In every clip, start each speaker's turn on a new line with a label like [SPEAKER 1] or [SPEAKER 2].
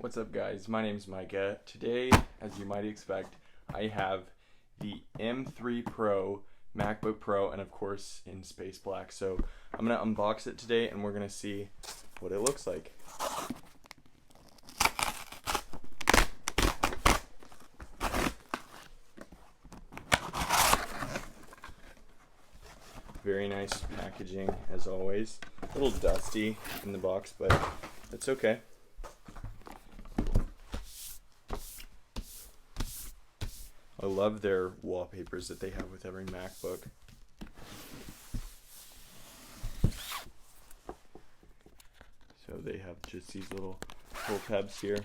[SPEAKER 1] What's up, guys? My name's Micah. Today, as you might expect, I have the M3 MacBook Pro, and of course in space black. So I'm gonna unbox it today and we're gonna see what it looks like. Very nice packaging as always. A little dusty in the box, but it's okay. I love their wallpapers that they have with every MacBook. So they have just these little pull tabs here.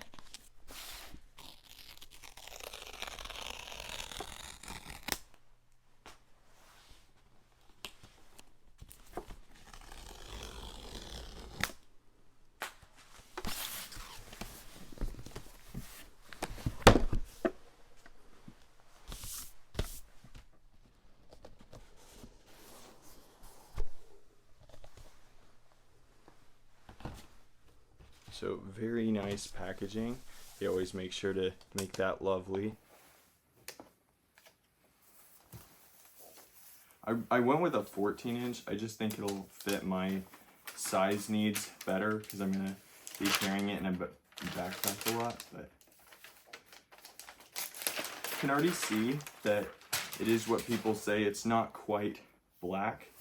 [SPEAKER 1] So very nice packaging. They always make sure to make that lovely. I went with a 14-inch. I just think it'll fit my size needs better because I'm going to be carrying it in a backpack a lot. But you can already see that it is what people say. It's not quite black.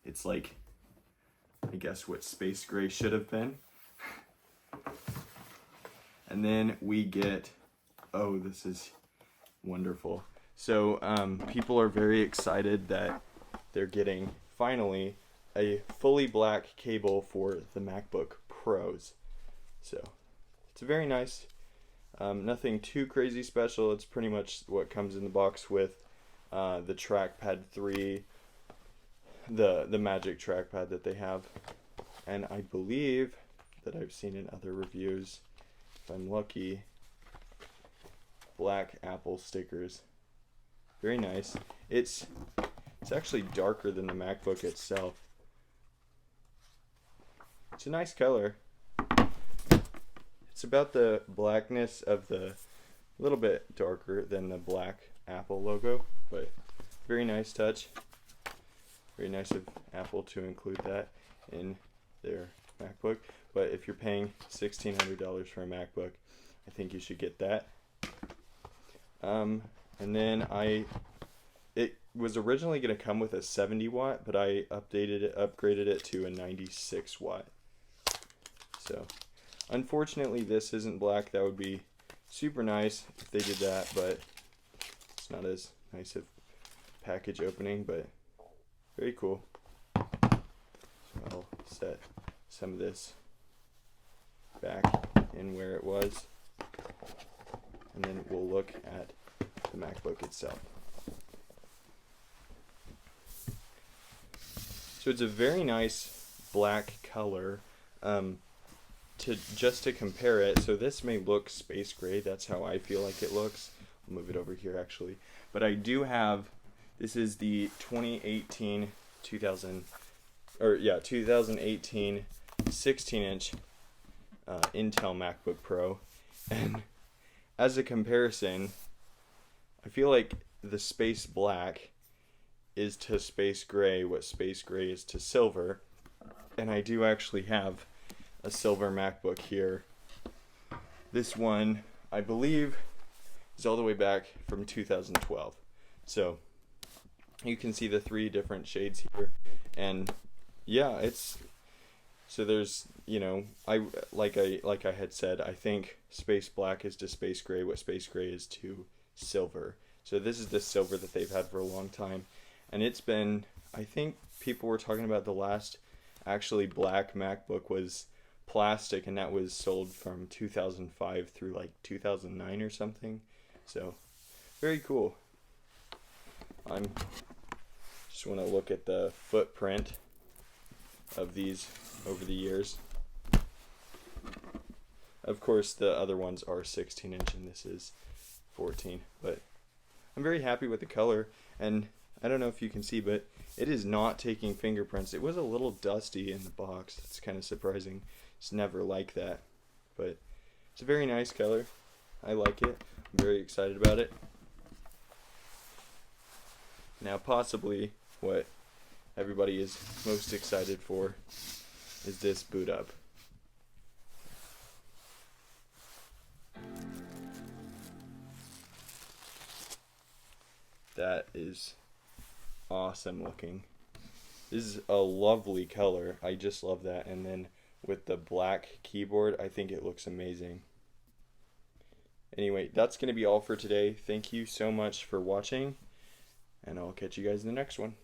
[SPEAKER 1] It's like, I guess, what space gray should have been. And then we get, oh, this is wonderful. So people are very excited that they're getting, finally, a fully black cable for the MacBook Pros. So it's very nice. Nothing too crazy special. It's pretty much what comes in the box with the trackpad 3, the Magic trackpad that they have. And I believe that I've seen in other reviews, if I'm lucky, black Apple stickers. Very nice. It's actually darker than the MacBook itself. It's a nice color. It's about the blackness of the, a little bit darker than the black Apple logo, but very nice touch. Very nice of Apple to include that in their MacBook. But if you're paying $1,600 for a MacBook, I think you should get that. And then it was originally going to come with a 70 watt, but I upgraded it to a 96 watt. So unfortunately this isn't black. That would be super nice if they did that, but it's not as nice of package opening, but very cool. So I'll set some of this back in where it was, and then we'll look at the MacBook itself. So it's a very nice black color. To compare it, so this may look space gray. That's how I feel like it looks. I'll move it over here actually, but I do have, this is the 2018 16-inch Intel MacBook Pro, and as a comparison, I feel like the space black is to space gray what space gray is to silver, and I do actually have a silver MacBook here. This one, I believe, is all the way back from 2012. So you can see the 3 different shades here, and yeah, it's, so there's, you know, like I had said, I think space black is to space gray what space gray is to silver. So this is the silver that they've had for a long time, and it's been, I think people were talking about the last actually black MacBook was plastic, and that was sold from 2005 through like 2009 or something. So very cool. I'm just want to look at the footprint of these over the years. Of course the other ones are 16-inch and this is 14, but I'm very happy with the color, and I don't know if you can see, but it is not taking fingerprints. It was a little dusty in the box. It's kind of surprising. It's never like that, but It's a very nice color. I like it. I'm very excited about it. Now possibly what everybody is most excited for is this boot up. That is awesome looking. This is a lovely color. I just love that. And then with the black keyboard, I think it looks amazing. Anyway, that's going to be all for today. Thank you so much for watching, and I'll catch you guys in the next one.